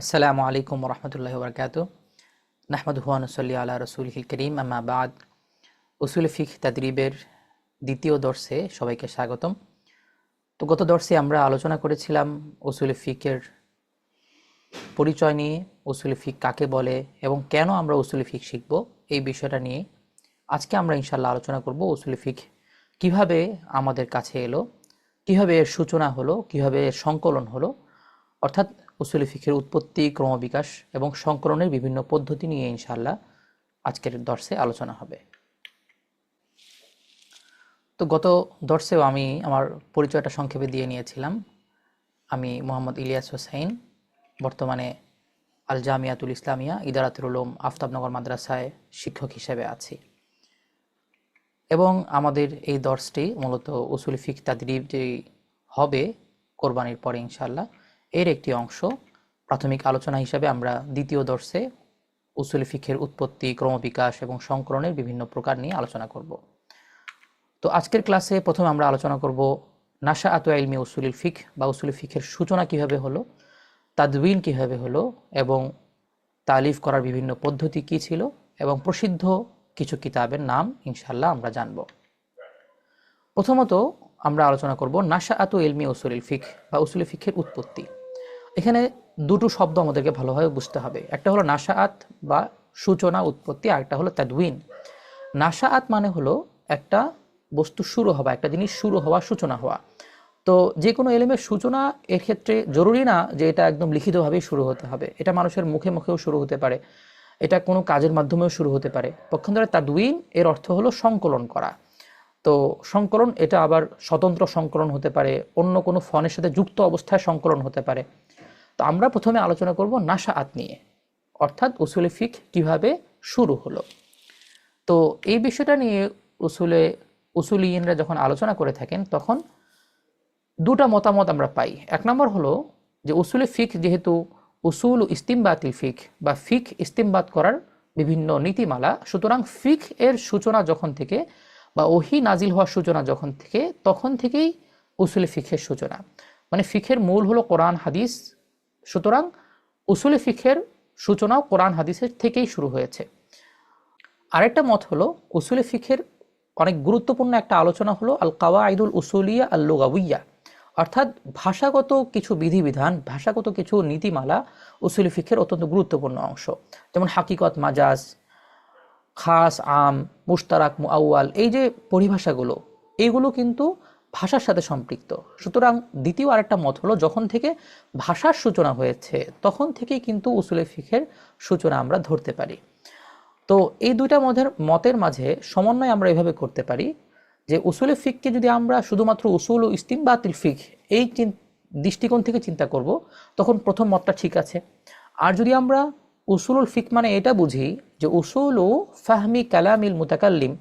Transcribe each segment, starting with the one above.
আসসালামু আলাইকুম রহমতুল্লাহি ওয়া বারাকাতুহু নাহমাদুহু ওয়া নুসাল্লি আলা রাসূলিহিল কারীম আম্মা বাদ। উসুল ফিকহ তাদরিবের দ্বিতীয় দর্শে সবাইকে স্বাগতম। তো গত দর্শে আমরা আলোচনা করেছিলাম উসুল ফিকহের পরিচয় নিয়ে, উসুল ফিক কাকে বলে এবং কেন আমরা উসুল ফিক শিখব এই বিষয়টা নিয়ে আজকে আমরা ইনশাআল্লাহ আলোচনা করব। উসুল ফিক কিভাবে আমাদের কাছে এলো, কিভাবে এর সূচনা হলো, কিভাবে এর সংকলন হলো, অর্থাৎ উসুল ফিকের উৎপত্তি, ক্রমবিকাশ এবং সংকলনের বিভিন্ন পদ্ধতি নিয়ে ইনশাআল্লাহ আজকের দর্শে আলোচনা হবে। তো গত দর্শেও আমি আমার পরিচয়টা সংক্ষেপে দিয়ে নিয়েছিলাম। আমি মোহাম্মদ ইলিয়াস হোসাইন, বর্তমানে আল জামিয়াতুল ইসলামিয়া ইদারাতুল উলুম আফতাবনগর মাদ্রাসায় শিক্ষক হিসেবে আছি এবং আমাদের এই দর্শটি মূলত উসুল ফিক তাদরিব যে হবে কোরবানির পরে ইনশাআল্লাহ এর একটি অংশ। প্রাথমিক আলোচনা হিসাবে আমরা দ্বিতীয় দর্শে উসুল ফিকের উৎপত্তি, ক্রমবিকাশ এবং সংকলনের বিভিন্ন প্রকার নিয়ে আলোচনা করব। তো আজকের ক্লাসে প্রথমে আমরা আলোচনা করব নাশাআতু ইলমি উসুলিল ফিক বা উসুল ফিকের সূচনা কিভাবে হলো, তাদউইন কিভাবে হলো এবং তালিফ করার বিভিন্ন পদ্ধতি কি ছিল এবং প্রসিদ্ধ কিছু কিতাবের নাম ইনশাআল্লাহ আমরা জানব। প্রথমত আমরা আলোচনা করব নাশাআতু ইলমি উসুলিল ফিক বা উসুল ফিকের উৎপত্তি। এখানে দুটো শব্দ আমাদেরকে ভালোভাবে বুঝতে হবে। একটা হলো নাশাআত বা সূচনা, উৎপত্তি, আর একটা হলো তাদউইন। নাশাআত মানে হলো একটা বস্তু শুরু হওয়া, একটা জিনিস শুরু হওয়া, সূচনা হওয়া। তো যে কোনো এলিমের সূচনা এর ক্ষেত্রে জরুরি না যে এটা একদম লিখিতভাবেই শুরু হতে হবে, এটা মানুষের মুখে মুখেও শুরু হতে পারে, এটা কোনো কাজের মাধ্যমেও শুরু হতে পারে। পক্ষান্তরে তাদউইন এর অর্থ হলো সংকলন করা। তো সংকলন এটা আবার স্বতন্ত্র সংকলন হতে পারে, অন্য কোনো ফনের সাথে যুক্ত অবস্থায় সংকলন হতে পারে। তো আমরা প্রথমে আলোচনা করব নাশাআত নিয়ে, অর্থাৎ উসুলে ফিক কিভাবে শুরু হলো। তো এই বিষয়টা নিয়ে উসুলিয়িনরা যখন আলোচনা করে থাকেন তখন দুটা মতামত আমরা পাই। এক নম্বর হলো যে উসুলে ফিক যেহেতু উসুল ইস্তিমবাতিল ফিক বা ফিক ইস্তিমবাত করার বিভিন্ন নীতিমালা, সুতরাং ফিক এর সূচনা যখন থেকে বা ওহী নাজিল হওয়ার সূচনা যখন থেকে, তখন থেকেই উসুলে ফিকের সূচনা। মানে ফিকের মূল হলো কোরআন হাদিস, সুতরাং উসুলে ফিকের সূচনাও কোরআন হাদিসের থেকেই শুরু হয়েছে। আরেকটা মত হলো উসুলে ফিকের অনেক গুরুত্বপূর্ণ একটা আলোচনা হলো আল কাওয়াইদুল উসুলিয়া আল লুগাউইয়া, অর্থাৎ ভাষাগত কিছু বিধিবিধান, ভাষাগত কিছু নীতিমালা উসুলে ফিকের অত্যন্ত গুরুত্বপূর্ণ অংশ। যেমন হাকিকত, মাজাজ, খাস, আম, মুশতারাক, মুআওয়াল, এই যে পরিভাষাগুলো, এইগুলো কিন্তু ভাষার সাথে সম্পৃক্ত। সুতরাং দ্বিতীয় আরেকটা মত হলো যখন থেকে ভাষার সূচনা হয়েছে তখন থেকেই কিন্তু উসুলে ফিকের সূচনা আমরা ধরতে পারি। তো এই দুইটা মতের মাঝে সমন্বয় আমরা এভাবে করতে পারি যে উসুলে ফিককে যদি আমরা শুধুমাত্র উসুল ও ইস্তিমবাতিল ফিক এই দৃষ্টিকোণ থেকে চিন্তা করব, তখন প্রথম মতটা ঠিক আছে। আর যদি আমরা উসুলুল ফিক মানে এটা বুঝি যে উসুল ও ফাহমি কালামিল মুতাকাল্লিম,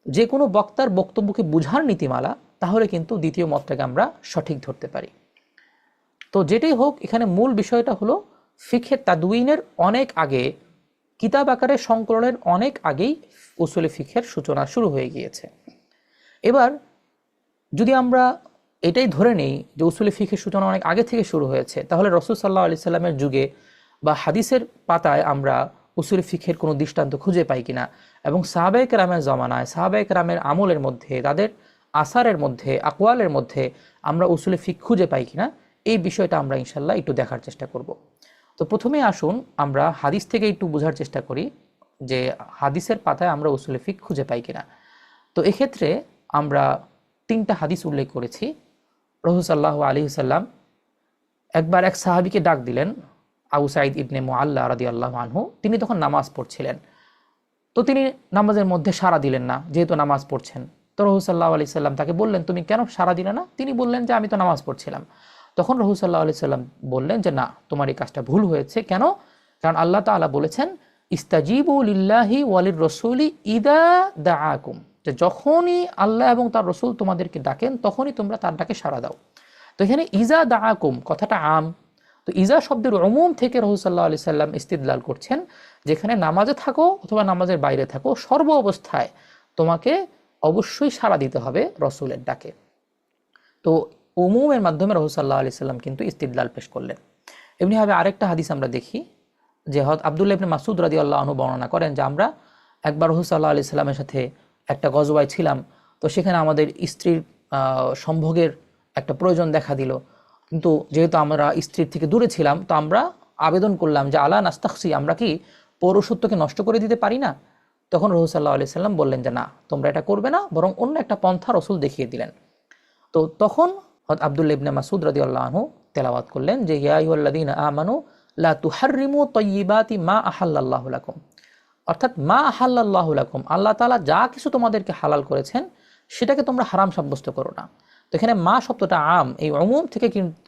যে কোনো বক্তার বক্তব্যকে বুঝার নীতিমালা, তাহলে কিন্তু দ্বিতীয় মতটাকে আমরা সঠিক ধরতে পারি। তো যেটাই হোক, এখানে মূল বিষয়টা হলো ফিকহে তাদউইনের অনেক আগে, কিতাব আকারে সংকলনের অনেক আগেই উসুলে ফিকহের সূচনা শুরু হয়ে গিয়েছে। এবার যদি আমরা এটাই ধরে নেই যে উসুলে ফিকহের সূচনা অনেক আগে থেকে শুরু হয়েছে, তাহলে রাসূল সাল্লাল্লাহু আলাইহি সাল্লামের যুগে বা হাদিসের পাতায় আমরা উসুলে ফিকহের কোনো দৃষ্টান্ত খুঁজে পাই কিনা, এবং সাহাবায়ে কেরামের জমানায়, সাহাবায়ে কেরামের আমলের মধ্যে, তাদের আসারের মধ্যে, আকওয়ালের মধ্যে আমরা উসুলে ফিক খুঁজে পাই কিনা, এই বিষয়টা আমরা ইনশাআল্লাহ একটু দেখার চেষ্টা করব। তো প্রথমে আসুন আমরা হাদিস থেকে একটু বোঝার চেষ্টা করি যে হাদিসের পাতায় আমরা উসুলে ফিক খুঁজে পাই কিনা। তো এক্ষেত্রে আমরা তিনটা হাদিস উল্লেখ করেছি। রাসূল সাল্লাল্লাহু আলাইহি সাল্লাম একবার এক সাহাবীকে ডাক দিলেন, আবু সাঈদ ইবনে মুআল্লা রাদিয়াল্লাহু আনহু। তিনি তখন নামাজ পড়ছিলেন। তো তিনি নামাজের মধ্যে সাড়া দিলেন না, যেহেতু নামাজ পড়ছেন। তো রাসূল সাল্লাল্লাহু আলাইহি সাল্লাম তাকে বললেন, তুমি কেন সাড়া দিলে না? তিনি বললেন যে আমি তো নামাজ পড়ছিলাম। তখন রাসূল সাল্লাল্লাহু আলাইহি সাল্লাম বললেন যে না, তোমার এই কাজটা ভুল হয়েছে। কেন? কারণ আল্লাহ তাআলা বলেছেন ইস্তাজিবু লিল্লাহি ওয়ালির রাসূলি ইদা দাআকুম, যে যখনই আল্লাহ এবং তার রাসূল তোমাদেরকে ডাকেন তখনই তোমরা তার ডাকে সাড়া দাও। তো এখানে ইজা দাআকুম কথাটা আম। তো ইজা শব্দের উমুম থেকে রাসূল সাল্লাল্লাহু আলাইহি সাল্লাম ইস্তিদলাল করছেন, যেখানে নামাজে থাকো অথবা নামাজের বাইরে থাকো, সর্ব অবস্থায় তোমাকে অবশ্যই সাড়া দিতে হবে রাসূলের ডাকে। তো উমুমের মাধ্যমে রাসূল সাল্লাল্লাহু আলাইহি সাল্লাম কিন্তু ইস্তিদলাল পেশ করলেন। এমনিভাবে আরেকটা হাদিস আমরা দেখি যে হযরত আব্দুল্লাহ ইবনে মাসউদ রাদিয়াল্লাহু আনহু বর্ণনা করেন যে আমরা একবার রাসূল সাল্লাল্লাহু আলাইহি সাল্লামের সাথে একটা গজওয়ায় ছিলাম। তো সেখানে আমাদের স্ত্রীর সম্ভোগের একটা প্রয়োজন দেখা দিল, কিন্তু যেহেতু আমরা স্ত্রীর থেকে দূরে ছিলাম তো আমরা আবেদন করলাম যে আলা নাস্তাখসি, আমরা কি পৌরুষত্বকে নষ্ট করে দিতে পারি না? তখন রাসূল সাল্লাল্লাহু আলাইহি সাল্লাম বললেন যে না, তোমরা এটা করবে না, বরং অন্য একটা পন্থা রাসূল দেখিয়ে দিলেন। তো তখন হযরত আব্দুল্লাহ ইবনে মাসউদ রাদিয়াল্লাহু আনহু তেলাওয়াত করলেন যে ইয়া আইয়ুহাল্লাযীনা আমানু লা তুহাররিমু তাইয়্যিবাতি মা আহাল্লাল্লাহু লাকুম, অর্থাৎ মা আহাল্লাল্লাহু লাকুম, আল্লাহ তাআলা যা কিছু তোমাদেরকে হালাল করেছেন সেটাকে তোমরা হারাম সাব্যস্ত করো না। তো এখানে মা শব্দটা আম, এই উমুম থেকে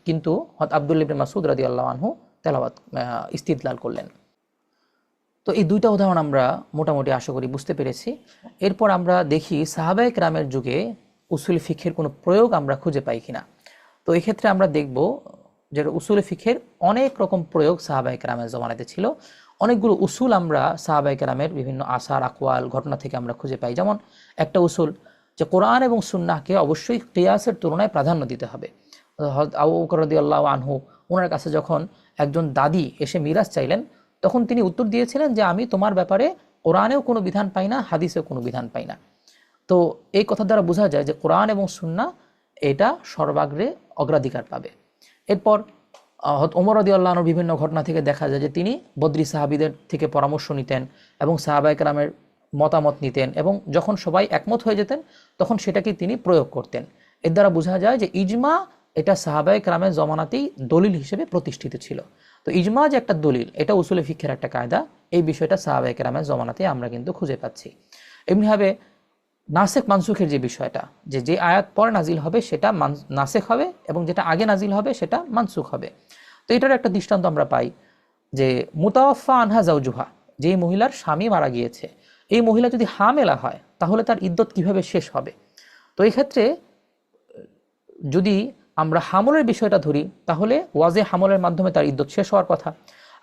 কিন্তু হযরত আব্দুল্লাহ ইবনে মাসউদ রাদিয়াল্লাহু আনহু তেলাওয়াত ইস্তিদলাল করলেন। তো এই দুইটা উদাহরণ আমরা মোটামুটি আশা করি বুঝতে পেরেছি। এরপর আমরা দেখি সাহাবায়ে কেরামের যুগে উসুল ফিকহের কোনো প্রয়োগ আমরা খুঁজে পাই কিনা। তো এই ক্ষেত্রে আমরা দেখব যে উসুল ফিকহের অনেক রকম প্রয়োগ সাহাবায়ে কেরামের জমানাতে ছিল। অনেকগুলো উসুল আমরা সাহাবায়ে কেরামের বিভিন্ন আসার আকওয়াল ঘটনা থেকে আমরা খুঁজে পাই। যেমন একটা উসুল যে কোরআন এবং সুন্নাহকে অবশ্যই কিয়াসের তুলনায় প্রাধান্য দিতে হবে। হযরত আবু বকর রাদিয়াল্লাহু আনহু ওনার কাছে যখন একজন দাদি এসে মিরাজ চাইলেন, তখন তিনি উত্তর দিয়েছিলেন যে আমি তোমার ব্যাপারে কোরআনেও কোনো বিধান পাই না, হাদিসেও কোনো বিধান পাই না। তো এই কথা দ্বারা বোঝা যায় যে কোরআন এবং সুন্নাহ এটা সর্বাগ্রে অগ্রাধিকার পাবে। এরপর হযরত ওমর রাদিয়াল্লাহু আনহুর বিভিন্ন ঘটনা থেকে দেখা যায় যে তিনি বদরি সাহাবীদের থেকে পরামর্শ নিতেন এবং সাহাবায়ে কেরামের মতামত নিতেন, এবং যখন সবাই একমত হয়ে যেতেন তখন সেটাকে তিনি প্রয়োগ করতেন। এর দ্বারা বোঝা যায় যে ইজমা এটা সাহাবায়ে কেরামের জমানাতেই দলিল হিসেবে প্রতিষ্ঠিত ছিল। তো ইজমা যে একটা দলিল, এটা উসুলে ফিকহের একটা কায়দা, এই বিষয়টা সাহাবায়ে কেরামের জমানাতেই আমরা কিন্তু খুঁজে পাচ্ছি। এমনিভাবে নাসেখ মানসুখের যে বিষয়টা, যে আয়াত পরে নাজিল হবে সেটা নাসেখ হবে এবং যেটা আগে নাজিল হবে সেটা মানসুখ হবে। তো এটার একটা দৃষ্টান্ত আমরা পাই যে মুতাওয়াফা আনহা জাওজুহা, যে মহিলার স্বামী মারা গিয়েছে, এই মহিলা যদি হামেলা হয় তাহলে তার ইদ্যত কিভাবে শেষ হবে? তো এই ক্ষেত্রে যদি আমরা হামলের বিষয়টা ধরি তাহলে ওয়াজে হামলের মাধ্যমে তার ইদ্যত শেষ হওয়ার কথা।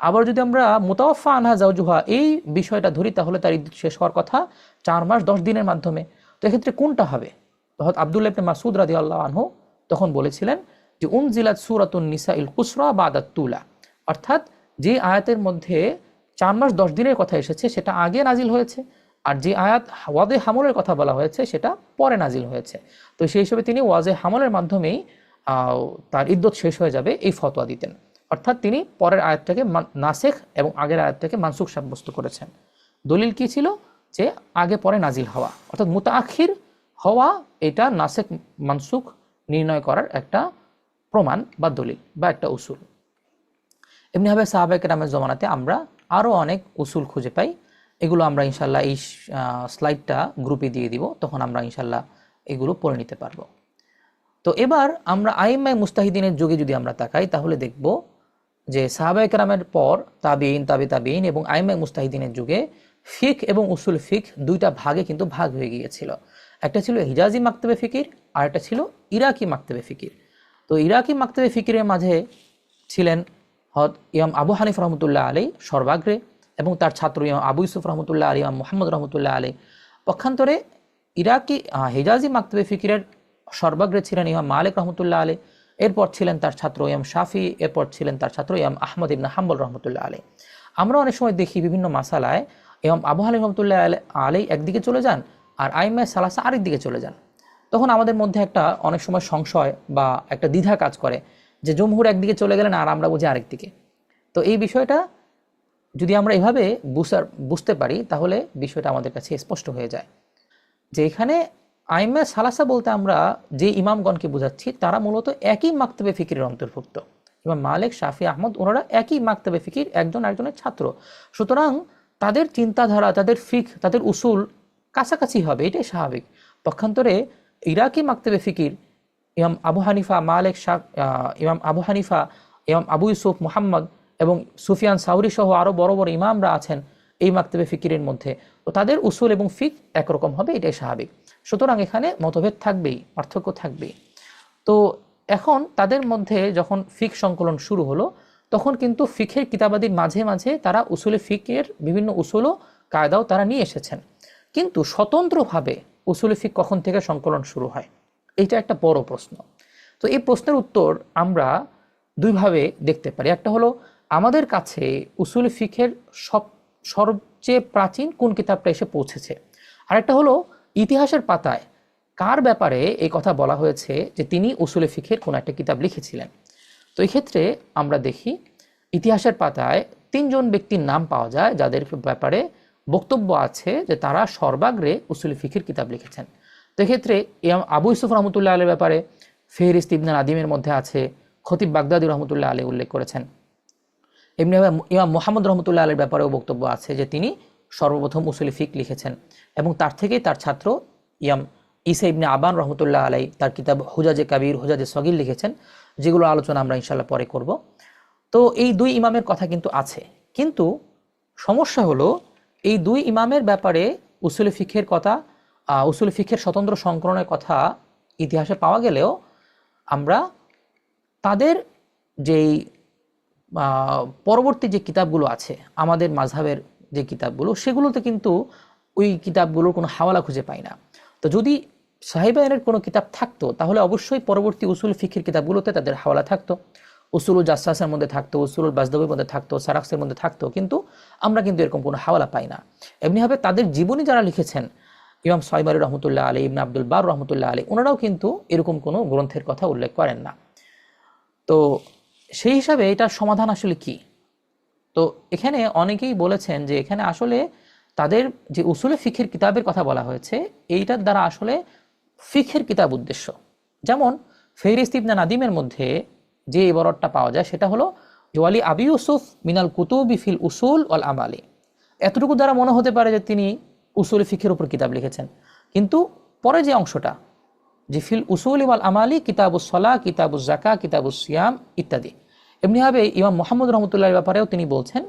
আবার যদি আমরা মুতাওয়াফা আনহা জাওজুহা এই বিষয়টা ধরি তাহলে তার ইদ্যত শেষ হওয়ার কথা 4 মাস 10 দিনের মাধ্যমে। তো এক্ষেত্রে কোনটা হবে? হযরত আব্দুল্লাহ ইবনে মাসউদ রাদিয়াল্লাহু আনহু তখন বলেছিলেন যে উনজিলাত সূরাতুন নিসাইল কুসরা বাদাত তুলা, অর্থাৎ যে আয়াতের মধ্যে 4 মাস 10 দিনের কথা এসেছে সেটা আগে নাজিল হয়েছে, আর যে আয়াত ওয়াজে হামলের কথা বলা হয়েছে সেটা পরে নাজিল হয়েছে। তো সেই হিসেবে তিনি ওয়াজে হামলের মাধ্যমেই তার ইদ্যত শেষ হয়ে যাবে এই ফতোয়া দিতেন। অর্থাৎ তিনি পরের আয়াতটাকে নাসেখ এবং আগের আয়াতটাকে মানসুখ সাব্যস্ত করেছেন। দলিল কি ছিল? যে আগে পরে নাজিল হওয়া, অর্থাৎ মুতাআখির হওয়া, এটা নাসেখ মানসুখ নির্ণয় করার একটা প্রমাণ বা দলিল বা একটা উসুল। এমনিভাবে সাহাবায়ে কেরামের জমানাতে আমরা আরও অনেক উসুল খুঁজে পাই। এগুলো আমরা ইনশাল্লাহ এই স্লাইডটা গ্রুপে দিয়ে দিব, তখন আমরা ইনশাল্লাহ এগুলো পড়ে নিতে পারবো। তো এবার আমরা আইম্মায়ে মুস্তাহিদিনের যুগে যদি আমরা তাকাই তাহলে দেখব যে সাহাবায়ে কেরামের পর তাবিঈন, তাবিঈন এবং আইম্মায়ে মুস্তাহিদিনের যুগে ফিকহ এবং উসুল ফিকহ দুইটা ভাগে কিন্তু ভাগ হয়ে গিয়েছিল। একটা ছিল হিজাজি মাকতাবে ফিকির আর একটা ছিল ইরাকি মাকতাবে ফিকির। তো ইরাকি মাকতাবে ফিকিরের মাঝে ছিলেন হযরত ইমাম আবু হানিফা রহমতুল্লাহ আলাইহি সর্বাগ্রে, এবং তার ছাত্র ইমাম আবু ইউসুফ রহমতুল্লাহ আলাইহি, ইমাম মুহাম্মদ রহমতুল্লাহ আলাইহি। পক্ষান্তরে ইরাকি হিজাজি মাকতাবে ফিকিরের সর্বাগ্রে ছিলেন ইমাম মালিক রহমতুল্লাহ আলাইহি, এরপর ছিলেন তার ছাত্র ইমাম শাফি, এরপর ছিলেন তার ছাত্র ইমাম আহমদ ইবনে হাম্বল রহমতুল্লাহ আলাইহি। আমরা অনেক সময় দেখি বিভিন্ন মাসালায় ইমাম আবু হানিফা রহমতুল্লাহ আলাইহি একদিকে চলে যান আর আইম্মায়ে সালাসা আরেক দিকে চলে যান। তখন আমাদের মধ্যে একটা অনেক সময় সংশয় বা একটা দ্বিধা কাজ করে যে জমহুর একদিকে চলে গেলেন আর আমরা বুঝি আরেক দিকে। তো এই বিষয়টা যদি আমরা এভাবে বুঝতে পারি তাহলে বিষয়টা আমাদের কাছে স্পষ্ট হয়ে যায় যে এখানে আইম্মায়ে সালাসা বলতে আমরা যে ইমামগণকে বোঝাচ্ছি তারা মূলত একই মাকতাবে ফিকিরের অন্তর্ভুক্ত। ইমাম মালিক, শাফি, আহমদ ওনারা একই মাকতাবে ফিকির, একজন আরেকজনের ছাত্র। সুতরাং তাদের চিন্তাধারা, তাদের ফিকহ, তাদের উসুল কাছাকাছি হবে, এটাই স্বাভাবিক। পক্ষান্তরে ইরাকি মাকতাবে ফিকির ইমাম আবু হানিফা, মালিক, ইমাম আবু হানিফা, ইমাম আবু ইউসুফ, মুহাম্মদ এবং সুফিয়ান সাউরি সহ আরও বড় বড় ইমামরা আছেন এই মাকতাবে ফিকিরের মধ্যে। তো তাদের উসুল এবং ফিকহ একরকম হবে, এটাই স্বাভাবিক। সুতরাং এখানে মতভেদ থাকবেই, পার্থক্য থাকবেই। তো এখন তাদের মধ্যে যখন ফিকহ সংকলন শুরু হলো তখন কিন্তু ফিকহের কিতাবাদির মাঝে মাঝে তারা উসুলে ফিকহের বিভিন্ন উসুল ও কায়দাও তারা নিয়ে এসেছেন। কিন্তু স্বতন্ত্রভাবে উসুলে ফিকহ কখন থেকে সংকলন শুরু হয়, এটা একটা বড় প্রশ্ন। তো এই প্রশ্নের উত্তর আমরা দুইভাবে দেখতে পারি। একটা হলো আমাদের কাছে উসুল ফিকের সবচেয়ে প্রাচীন কোন কিতাবটা এসে পৌঁছেছে, আরেকটা হলো ইতিহাসের পাতায় কার ব্যাপারে এই কথা বলা হয়েছে যে তিনি উসুলে ফিকের কোন একটা কিতাব লিখেছিলেন। তো এই ক্ষেত্রে আমরা দেখি ইতিহাসের পাতায় 3 জন ব্যক্তির নাম পাওয়া যায় যাদের ব্যাপারে বক্তব্য আছে যে তারা সর্বাগ্রে উসুল ফিকের কিতাব লিখেছেন। তো এক্ষেত্রে আবু ইউসুফ রহমতুল্লাহ আলের ব্যাপারে ফেহরিস্ত ইবনে নাদিমের মধ্যে আছে, খতিব বাগদাদি রহমতুল্লাহ আলী উল্লেখ করেছেন। এমনি ইমাম মুহাম্মদ রহমতুল্লাহ আলের ব্যাপারেও বক্তব্য আছে যে তিনি সর্বপ্রথম উসুল ফিক লিখেছেন, এবং তার থেকেই তার ছাত্র ইয়াম ঈসা ইবনে আবান রহমতুল্লাহ আলাই তার কিতাব হুজাজে কাবির, হুজাজে সগির লিখেছেন, যেগুলো আলোচনা আমরা ইনশাল্লাহ পরে করব। তো এই 2 ইমামের কথা কিন্তু আছে, কিন্তু সমস্যা হলো এই 2 ইমামের ব্যাপারে উসুল ফিকের কথা, উসুল ফিকের স্বতন্ত্র সংকলনের কথা ইতিহাসে পাওয়া গেলেও আমরা তাদের যেই পরবর্তী যে কিতাবগুলো আছে আমাদের মাযহাবের যে কিতাবগুলো, সেগুলোতে কিন্তু ওই কিতাবগুলোর কোনো হাওয়ালা খুঁজে পাই না। তো যদি সাহিবাইনের কোনো কিতাব থাকতো তাহলে অবশ্যই পরবর্তী উসুল ফিকের কিতাবগুলোতে তাদের হাওয়ালা থাকতো, উসুলুল জাসাসের মধ্যে থাকতো, উসুলুল বাজদাবির মধ্যে থাকতো, সারাক্সের মধ্যে থাকতো, কিন্তু আমরা কিন্তু এরকম কোনো হাওয়ালা পাই না। এমনিভাবে তাদের জীবনী যারা লিখেছেন, ইমাম সাইবারি রহমতুল্লাহ আলী, ইবনে আব্দুল বার রহমতুল্লাহ আলী, ওনারাও কিন্তু এরকম কোনো গ্রন্থের কথা উল্লেখ করেন না। তো সেই হিসাবে এটার সমাধান আসলে কি? তো এখানে অনেকেই বলেছেন যে এখানে আসলে তাদের যে উসুলে ফিকের কিতাবের কথা বলা হয়েছে, এইটার দ্বারা আসলে ফিকের কিতাব উদ্দেশ্য। যেমন ফেহরিস্ত ইবনে নাদিমের মধ্যে যে ইবারতটা পাওয়া যায় সেটা হলো ওয়ালি আবি ইউসুফ মিনাল কুতুবি ফিল উসুল ওয়াল আমালি। এতটুকু দ্বারা মনে হতে পারে যে তিনি উসুল ফিকের উপর কিতাব লিখেছেন, কিন্তু পরে যে অংশটা যে ফিল উসুল ওয়াল আমালি, কিতাবুস সালাহ, কিতাবুস যাকাত, কিতাবুস সিয়াম ইত্যাদি, এমনিভাবে ইমাম মুহাম্মদ রহমতুল্লাহর ব্যাপারেও তিনি বলছেন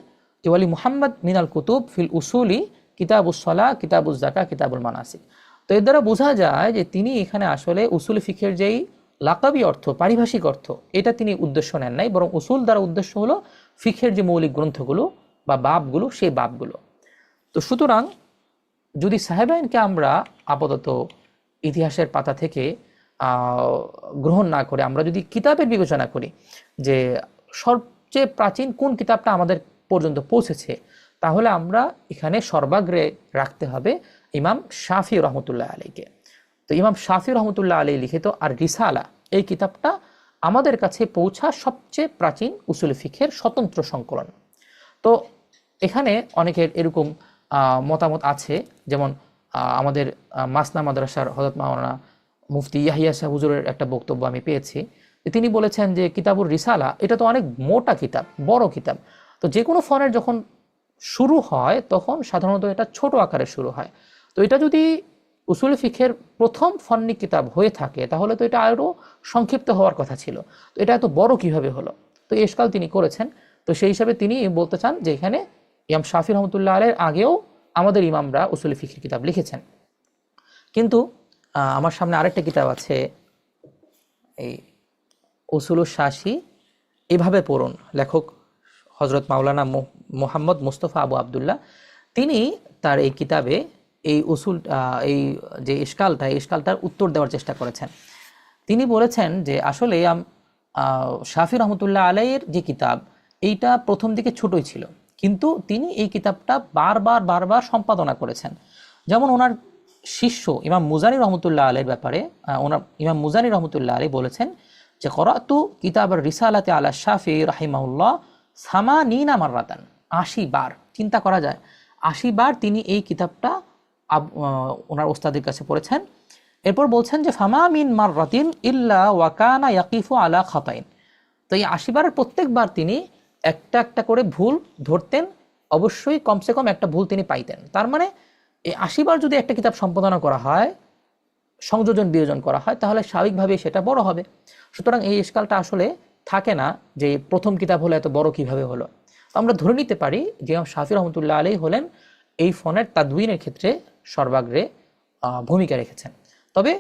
যে ওয়ালি মুহাম্মদ মিনাল কুতুব ফিল উসুলি কিতাবুস সালাহ, কিতাবুস যাকাত, কিতাবুল মানাসিক। তো এর দ্বারা বোঝা যায় যে তিনি এখানে আসলে উসুল ফিকের যেই লাকাবি অর্থ, পারিভাষিক অর্থ, এটা তিনি উদ্দেশ্য নেন নাই, বরং উসুল দ্বারা উদ্দেশ্য হলো ফিকের যে মৌলিক গ্রন্থগুলো বা বাবগুলো, সেই বাবগুলো। তো সুতরাং যদি সাহেবাইনকে আমরা আপাতত ইতিহাসের পাতা থেকে গ্রহণ না করে আমরা যদি কিতাবের বিবেচনা করি যে সবচেয়ে প্রাচীন কোন কিতাবটা আমাদের পর্যন্ত পৌঁছেছে, তাহলে আমরা এখানে সর্বাগ্রে রাখতে হবে ইমাম শাফি রহমতুল্লাহ আলীকে। তো ইমাম শাফি রহমতুল্লাহ আলী লিখিত আর রিসালা, এই কিতাবটা আমাদের কাছে পৌঁছা সবচেয়ে প্রাচীন উসুল ফিকের স্বতন্ত্র সংকলন। তো এখানে অনেকের এরকম মতামত আছে, যেমন আমাদের মাসনা মাদ্রাসার হযরত মাওলানা মুফতি ইয়াহিয়া শাহ হুজুরের একটা বক্তব্য আমি পেয়েছি, যে তিনি বলেছেন যে কিতাবুর রিসালা এটা তো অনেক মোটা কিতাব, বড় কিতাব। তো যে কোনো ফনের যখন শুরু হয় তখন সাধারণত এটা ছোট আকারে শুরু হয়। তো এটা যদি উসুল ফিকের প্রথম ফন্নি কিতাব হয়ে থাকে তাহলে তো এটা আরও সংক্ষিপ্ত হওয়ার কথা ছিল, তো এটা এত বড় কিভাবে হলো? তো এই ইশকাল তিনি করেছেন। তো সেই হিসাবে তিনি বলতে চান যে এখানে ইমাম শাফি রহমতুল্লাহ আলাইহির আগেও আমাদের ইমামরা উসুল ফিকের কিতাব লিখেছেন। কিন্তু আমার সামনে আরেকটা কিতাব আছে, এই উসুলুশ শাশি, এভাবে পড়ুন, লেখক হজরত মাওলানা মোহাম্মদ মুস্তফা আবু আবদুল্লাহ। তিনি তার এই কিতাবে এই উসুল এই যে ইশকালটা, এই ইশকালটার উত্তর দেওয়ার চেষ্টা করেছেন। তিনি বলেছেন যে আসলে শাফি রহমতুল্লাহ আলাইয়ের যে কিতাব, এইটা প্রথম দিকে ছোটই ছিল, কিন্তু তিনি এই কিতাবটা বারবার বারবার সম্পাদনা করেছেন। যেমন ওনার শিষ্য ইমাম মুজানি রহমতুল্লাহ আলাইয়ের ব্যাপারে ওনার ইমাম মুজানি রহমতুল্লাহ আলাই বলেছেন যে করাতু কিতাবের রিসালাতে আলা শাফি রাহিমাহুল্লাহ সামানিনা মাররাতান, 80 বার। চিন্তা করা যায়, 80 বার তিনি এই কিতাবটা ওনার ওস্তাদের কাছে পড়েছেন। এরপর বলছেন যে ফামা মিন মাররাতিন ইল্লা ওয়াকানা ইয়াকিফু আলা খাতাইন। তো এই 80 বারের প্রত্যেকবার তিনি একটা একটা করে ভুল ধরতেন, অবশ্যই কমসে কম একটা ভুল তিনি পাইতেন। তার মানে এই 80 বার যদি একটা কিতাব সম্পাদনা করা হয়, সংযোজন বিয়োজন করা হয়, তাহলে স্বাভাবিকভাবেই সেটা বড় হবে। সুতরাং এই ইশকালটা আসলে থাকে না যে প্রথম কিতাব হলে এত বড় কিভাবে হলো। আমরা ধরে নিতে পারি যে ইমাম শাফি রহমতুল্লাহ আলাইহি হলেন এই ফনের তাদউইনের ক্ষেত্রে সর্বাগ্রে ভূমিকা রেখেছেন। তবে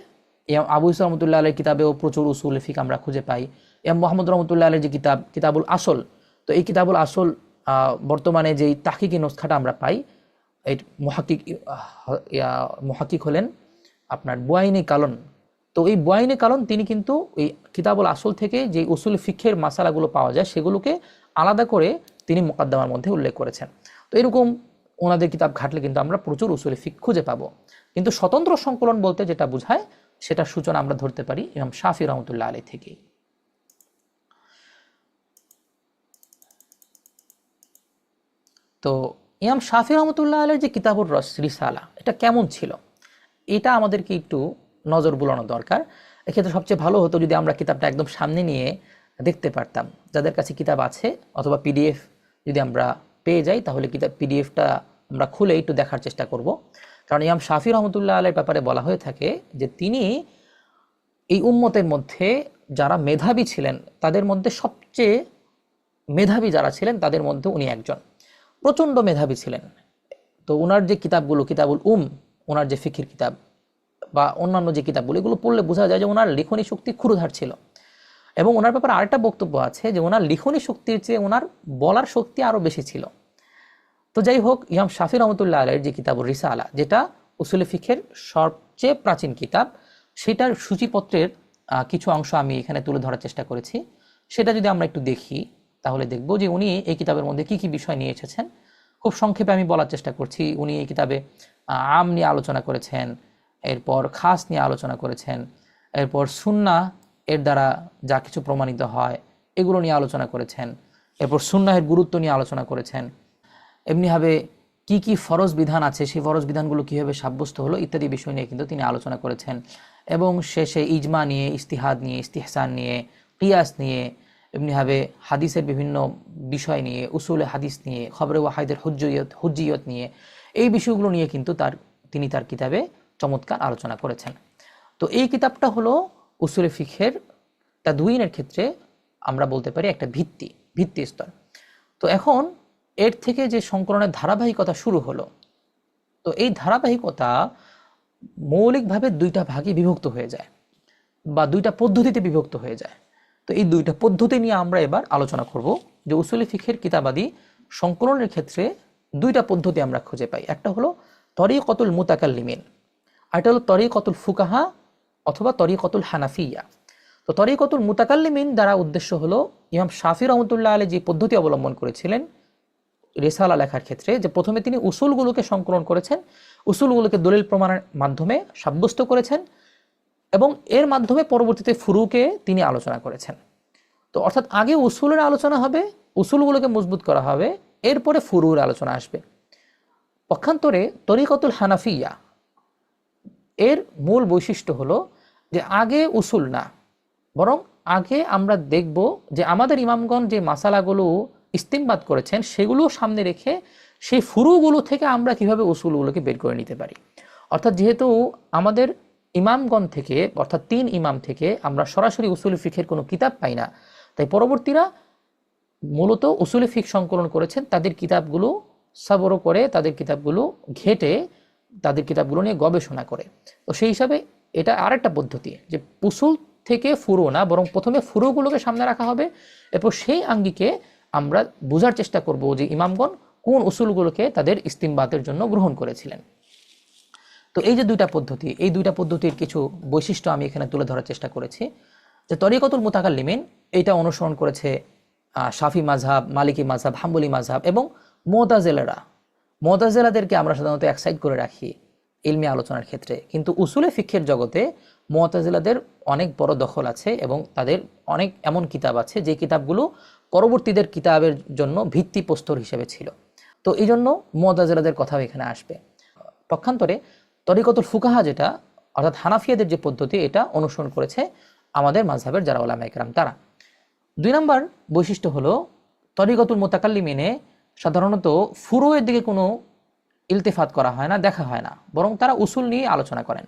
ইমাম আবু ইসা রহমতুল্লাহ আলাইহির কিতাবেও প্রচুর উসুল ফিক আমরা খুঁজে পাই। ইমাম মুহাম্মদ রহমতুল্লাহ আলাইহির যে কিতাব কিতাবুল আসল, তো এই কিতাবুল আসল বর্তমানে যেই তাহকিকি নুসখাটা আমরা পাই, এই মুহাক্কিক হলেন আপনার বুয়াইনি কালন। তো তো এই বয়ানে কারণ তিনি কিন্তু এই কিতাবুল আসল থেকে যে উসুল ফিকহের মাসালাগুলো পাওয়া যায় সেগুলোকে আলাদা করে তিনি মুকাদ্দামার মধ্যে উল্লেখ করেছেন। তো এরকম ওনাদের কিতাব ঘাটলে কিন্তু আমরা প্রচুর উসুল ফিক খুঁজে পাবো। কিন্তু স্বতন্ত্র সংকলন বলতে যেটা বোঝায় সেটার সূচনা আমরা ধরতে পারি ইমাম শাফি রহমতুল্লাহ আলাইহি থেকে। তো ইমাম শাফি রহমতুল্লাহ আলাইহির যে কিতাবুর রিসালা এটা কেমন ছিল এটা আমাদেরকে একটু নজর বুলানো দরকার। এক্ষেত্রে সবচেয়ে ভালো হতো যদি আমরা কিতাবটা একদম সামনে নিয়ে দেখতে পারতাম। যাদের কাছে কিতাব আছে অথবা পিডিএফ যদি আমরা পেয়ে যাই তাহলে কিতাব পিডিএফটা আমরা খুলে একটু দেখার চেষ্টা করব। কারণ ইমাম শাফি রহমতুল্লাহ আলাইহির ব্যাপারে বলা হয়ে থাকে যে তিনি এই উম্মতের মধ্যে যারা মেধাবী ছিলেন তাদের মধ্যে সবচেয়ে মেধাবী যারা ছিলেন তাদের মধ্যে উনি একজন, প্রচণ্ড মেধাবী ছিলেন। তো ওনার যে কিতাবগুলো কিতাবুল ওনার যে ফিকির কিতাব বা অন্যান্য যে কিতাবগুলো এগুলো পড়লে বোঝা যায় যে ওনার লিখনী শক্তি ক্ষুরধার ছিল। এবং ওনার ব্যাপারে আরেকটা বক্তব্য আছে যে ওনার লিখনী শক্তির চেয়ে ওনার বলার শক্তি আরও বেশি ছিল। তো যাই হোক, ইমাম শাফি রহমতুল্লাহ আলাইহির যে কিতাবুর রিসালা যেটা উসুলে ফিকহের সবচেয়ে প্রাচীন কিতাব, সেটার সূচিপত্রের কিছু অংশ আমি এখানে তুলে ধরার চেষ্টা করেছি। সেটা যদি আমরা একটু দেখি তাহলে দেখব যে উনি এই কিতাবের মধ্যে কি কি বিষয় নিয়ে এসেছেন। খুব সংক্ষেপে আমি বলার চেষ্টা করছি। উনি এই কিতাবে আম নিয়ে আলোচনা করেছেন, এরপর খাস নিয়ে আলোচনা করেছেন, এরপর সুন্নাহ এর দ্বারা যা কিছু প্রমাণিত হয় এগুলো নিয়ে আলোচনা করেছেন, এরপর সুন্নাহের গুরুত্ব নিয়ে আলোচনা করেছেন, এমনিভাবে কি কি ফরজ বিধান আছে সেই ফরজ বিধানগুলো কীভাবে সাব্যস্ত হলো ইত্যাদি বিষয় নিয়ে কিন্তু তিনি আলোচনা করেছেন। এবং শেষে ইজমা নিয়ে, ইস্তিহাদ নিয়ে, ইস্তিহসান নিয়ে, কিয়াস নিয়ে, এমনিভাবে হাদিসের বিভিন্ন বিষয় নিয়ে, উসুলে হাদিস নিয়ে, খবরে ওয়াহিদের হুজ্জিয়ত নিয়ে, এই বিষয়গুলো নিয়ে কিন্তু তিনি তার কিতাবে চমৎকার আলোচনা করেছেন। তো এই কিতাবটা হলো উসুলে ফিকহের তাদউইনের ক্ষেত্রে আমরা বলতে পারি একটা ভিত্তি স্তর। তো এখন এর থেকে যে সংকলনের ধারাবাহিকতা শুরু হলো, তো এই ধারাবাহিকতা মৌলিকভাবে দুইটা ভাগে বিভক্ত হয়ে যায় বা দুইটা পদ্ধতিতে বিভক্ত হয়ে যায়। তো এই দুইটা পদ্ধতি নিয়ে আমরা এবার আলোচনা করব যে উসুলে ফিকহের কিতাবাদি সংকলনের ক্ষেত্রে দুইটা পদ্ধতি আমরা খুঁজে পাই। একটা হলো তরিকতুল মুতাকাল্লিমিন, আর এটা হলো তরিকতুল ফুকাহা অথবা তরিকতুল হানাফিয়া। তো তরিকতুল মুতাকাল্লিমিন দ্বারা উদ্দেশ্য হলো ইমাম শাফি রহমতুল্লাহ আলাইহি যে পদ্ধতি অবলম্বন করেছিলেন রিসালা লেখার ক্ষেত্রে, যে প্রথমে তিনি উসুলগুলোকে সংকলন করেছেন, উসুলগুলোকে দলিল প্রমাণের মাধ্যমে সাব্যস্ত করেছেন এবং এর মাধ্যমে পরবর্তীতে ফুরুকে তিনি আলোচনা করেছেন। তো অর্থাৎ আগে উসুলের আলোচনা হবে, উসুলগুলোকে মজবুত করা হবে, এরপরে ফুরুর আলোচনা আসবে। পক্ষান্তরে তরিকতুল হানাফিয়া এর মূল বৈশিষ্ট্য হলো যে আগে উসুল না, বরং আগে আমরা দেখব যে আমাদের ইমামগণ যে মাসালাগুলো ইস্তিমবাদ করেছেন সেগুলো সামনে রেখে সেই ফুরুগুলো থেকে আমরা কিভাবে উসুলগুলোকে বের করে নিতে পারি। অর্থাৎ যেহেতু আমাদের ইমামগণ থেকে অর্থাৎ 3 ইমাম থেকে আমরা সরাসরি উসুল ফিকহের কোনো কিতাব পাই না, তাই পরবর্তীরা মূলত উসুল ফিক সংকলন করেছেন তাদের কিতাবগুলো সাবর করে, তাদের কিতাবগুলো ঘেটে, তাদের কিতাবগুলো নিয়ে গবেষণা করে। তো সেই হিসাবে এটা আরেকটা পদ্ধতি যে উসুল থেকে ফুরু না, বরং প্রথমে ফুরুগুলোকে সামনে রাখা হবে, এরপর সেই আঙ্গিকে আমরা বোঝার চেষ্টা করব যে ইমামগণ কোন উসুলগুলোকে তাদের ইস্তিমবাতের জন্য গ্রহণ করেছিলেন। তো এই যে দুইটা পদ্ধতি, এই দুইটা পদ্ধতির কিছু বৈশিষ্ট্য আমি এখানে তুলে ধরার চেষ্টা করেছি। যে তরিকতুল মুতাকাল্লিমিন এটা অনুসরণ করেছে শাফি মাযহাব, মালিকি মাযহাব, হাম্বলি মাযহাব এবং মুতাজিলাদেরকে আমরা সাধারণত এক সাইড করে রাখি ইলমি আলোচনার ক্ষেত্রে, কিন্তু উসুলে ফিকহের জগতে মুতাজিলাদের অনেক বড় দখল আছে এবং তাদের অনেক এমন কিতাব আছে যে কিতাবগুলো পরবর্তীদের কিতাবের জন্য ভিত্তিপ্রস্তর হিসেবে ছিল। তো এই জন্য মুতাজিলাদের কথাও এখানে আসবে। পক্ষান্তরে তরিকতুল ফুকাহা যেটা অর্থাৎ হানাফিয়াদের যে পদ্ধতি এটা অনুসরণ করেছে আমাদের মাযহাবের যারা উলামায়ে কেরাম তারা। 2 নম্বর বৈশিষ্ট্য হলো তরিকতুল মুতাকাল্লিমিনে সাধারণত ফুরুয়ের দিকে কোনো ইলতিফাত করা হয় না, দেখা হয় না, বরং তারা উসুল নিয়ে আলোচনা করেন।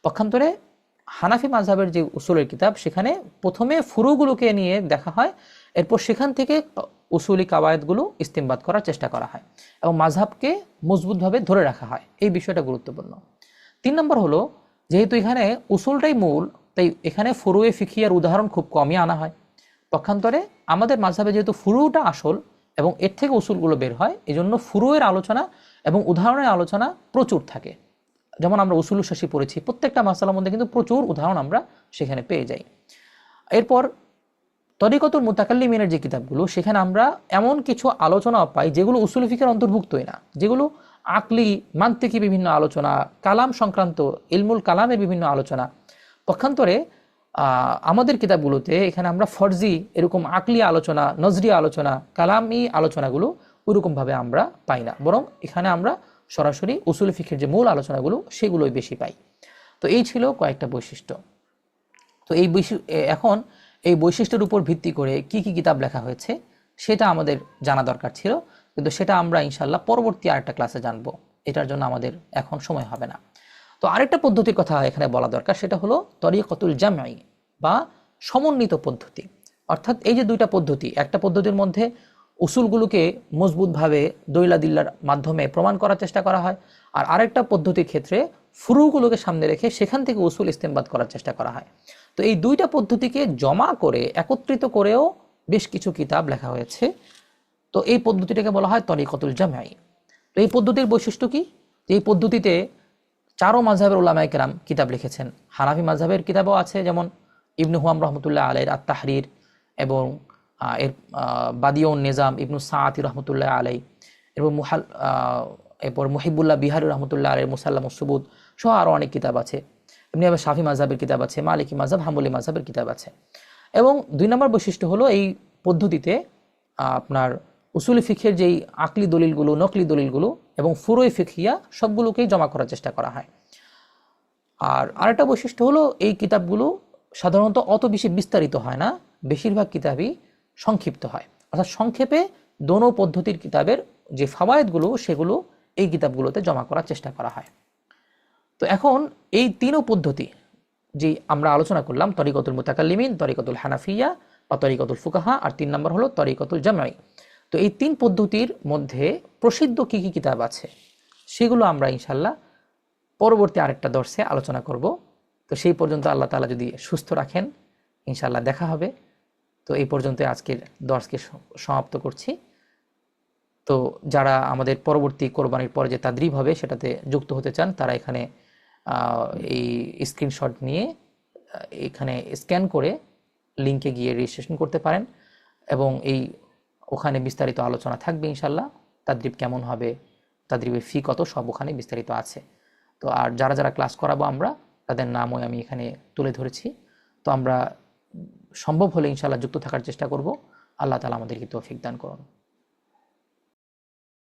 পক্ষান্তরে হানাফি মাযহাবের যে উসুলের কিতাব সেখানে প্রথমে ফুরুগুলোকে নিয়ে দেখা হয়, এরপর সেখান থেকে উসুলি কাওয়ায়েদগুলো ইস্তিমবাদ করার চেষ্টা করা হয় এবং মাযহাবকে মজবুতভাবে ধরে রাখা হয়। এই বিষয়টা গুরুত্বপূর্ণ। 3 নম্বর হলো যেহেতু এখানে উসুলটাই মূল, তাই এখানে ফুরুয়ে ফিকহিয়ার উদাহরণ খুব কমই আনা হয়। পক্ষান্তরে আমাদের মাযহাবে যেহেতু ফুরুটা আসল এবং এর থেকে উসুলগুলো বের হয়, এজন্য ফুরুয়ের আলোচনা এবং উদাহরণের আলোচনা প্রচুর থাকে। যেমন আমরা উসুলুস শাসি পড়েছি, প্রত্যেকটা মাসালার মধ্যে কিন্তু প্রচুর উদাহরণ আমরা সেখানে পেয়ে যাই। এরপর তরিকতুল মুতাকাল্লিমিনের যে কিতাবগুলো, সেখানে আমরা এমন কিছু আলোচনা পাই যেগুলো উসুল ফিকের অন্তর্ভুক্তই না, যেগুলো আকলি মান্তিকি বিভিন্ন আলোচনা, কালাম সংক্রান্ত ইলমুল কালামের বিভিন্ন আলোচনা। পক্ষান্তরে আমাদের কিতাবগুলোতে এখানে আমরা ফরজি এরকম আকলি আলোচনা, নজরি আলোচনা, কালামি আলোচনাগুলো ওইরকমভাবে আমরা পাই না, বরং এখানে আমরা সরাসরি উসুল ফিকের যে মূল আলোচনাগুলো সেগুলোই বেশি পাই। তো এই ছিল কয়েকটা বৈশিষ্ট্য। তো এখন এই বৈশিষ্ট্যের উপর ভিত্তি করে কি কি কিতাব লেখা হয়েছে সেটা আমাদের জানা দরকার ছিল, কিন্তু সেটা আমরা ইনশাল্লাহ পরবর্তী আরেকটা ক্লাসে জানবো, এটার জন্য আমাদের এখন সময় হবে না। তো আরেকটা পদ্ধতির কথা এখানে বলা দরকার, সেটা হলো তরিকতুল জামঈ বা সমন্বিত পদ্ধতি। অর্থাৎ এই যে দুইটা পদ্ধতি, একটা পদ্ধতির মধ্যে উসুলগুলোকে মজবুতভাবে দলিলাদিল্লার মাধ্যমে প্রমাণ করার চেষ্টা করা হয়, আর আরেকটা পদ্ধতির ক্ষেত্রে ফুরুগুলোকে সামনে রেখে সেখান থেকে উসুল ইস্তেমবাদ করার চেষ্টা করা হয়। তো এই দুইটা পদ্ধতিকে জমা করে একত্রিত করেও বেশ কিছু কিতাব লেখা হয়েছে। তো এই পদ্ধতিটাকে বলা হয় তরিকতুল জামঈ। তো এই পদ্ধতির বৈশিষ্ট্য কি? এই পদ্ধতিতে চারো মাযহাবের উলামায়ে কেরাম কিতাব লিখেছেন। হানাফি মাযহাবের কিতাবও আছে, যেমন ইবনু হুয়াম রহমতুল্লাহ আলাইহির আত-তাহরির, এবং এর বাদিউন নিজাম ইবনু সাআতি রহমতুল্লাহ আলাইহি, এবং এরপর মুহিবুল্লাহ বিহারি রহমতুল্লাহ আলাইহির মুসাল্লামুস সুবুত সহ আরও অনেক কিতাব আছে। এমনিভাবে শাফি মাযহাবের কিতাব আছে, মালিকি মাযহাব, হাম্বলি মাযহাবের কিতাব আছে। এবং 2 নম্বর বৈশিষ্ট্য হলো এই পদ্ধতিতে আপনার উসুল ফিকহের যেই আকলি দলিলগুলো, নকলি দলিলগুলো এবং ফুরুই ফিকহিয়া সবগুলোকেই জমা করার চেষ্টা করা হয়। আর আরেকটা বৈশিষ্ট্য হলো এই কিতাবগুলো সাধারণত অত বেশি বিস্তারিত হয় না, বেশিরভাগ কিতাবই সংক্ষিপ্ত হয়। অর্থাৎ সংক্ষেপে দোনো পদ্ধতির কিতাবের যে ফাওয়ায়েদগুলো সেগুলো এই কিতাবগুলোতে জমা করার চেষ্টা করা হয়। তো এখন এই তিনও পদ্ধতি যে আমরা আলোচনা করলাম, তরিকতুল মুতাকাল্লিমিন, তরিকতুল হানাফিয়া বা তরিকতুল ফুকাহা, আর 3 নম্বর হলো তরিকতুল জামঈ। তো এই 3 পদ্ধতির মধ্যে প্রসিদ্ধ কি কি কিতাব আছে সেগুলো আমরা ইনশাল্লাহ পরবর্তী আরেকটা দর্শে আলোচনা করব। তো সেই পর্যন্ত আল্লাহ তাআলা যদি সুস্থ রাখেন ইনশাল্লাহ দেখা হবে। তো এই পর্যন্ত আজকের দর্শকে সমাপ্ত করছি। তো যারা আমাদের পরবর্তী কোরবানির পরে যে তাদরিব হবে সেটাতে যুক্ত হতে চান, তারা এখানে এই স্ক্রিনশট নিয়ে এখানে স্ক্যান করে লিংকে গিয়ে রেজিস্ট্রেশন করতে পারেন, এবং ওখানে বিস্তারিত আলোচনা থাকবে ইনশাল্লাহ। তাদরিব কেমন হবে, তাদরিবের ফি কত, সব ওখানে বিস্তারিত আছে। তো আর যারা যারা ক্লাস করাবো আমরা তাদের নামও আমি এখানে তুলে ধরেছি। তো আমরা সম্ভব হলে ইনশাল্লাহ যুক্ত থাকার চেষ্টা করব। আল্লাহ তাআলা আমাদেরকে তৌফিক দান করুন।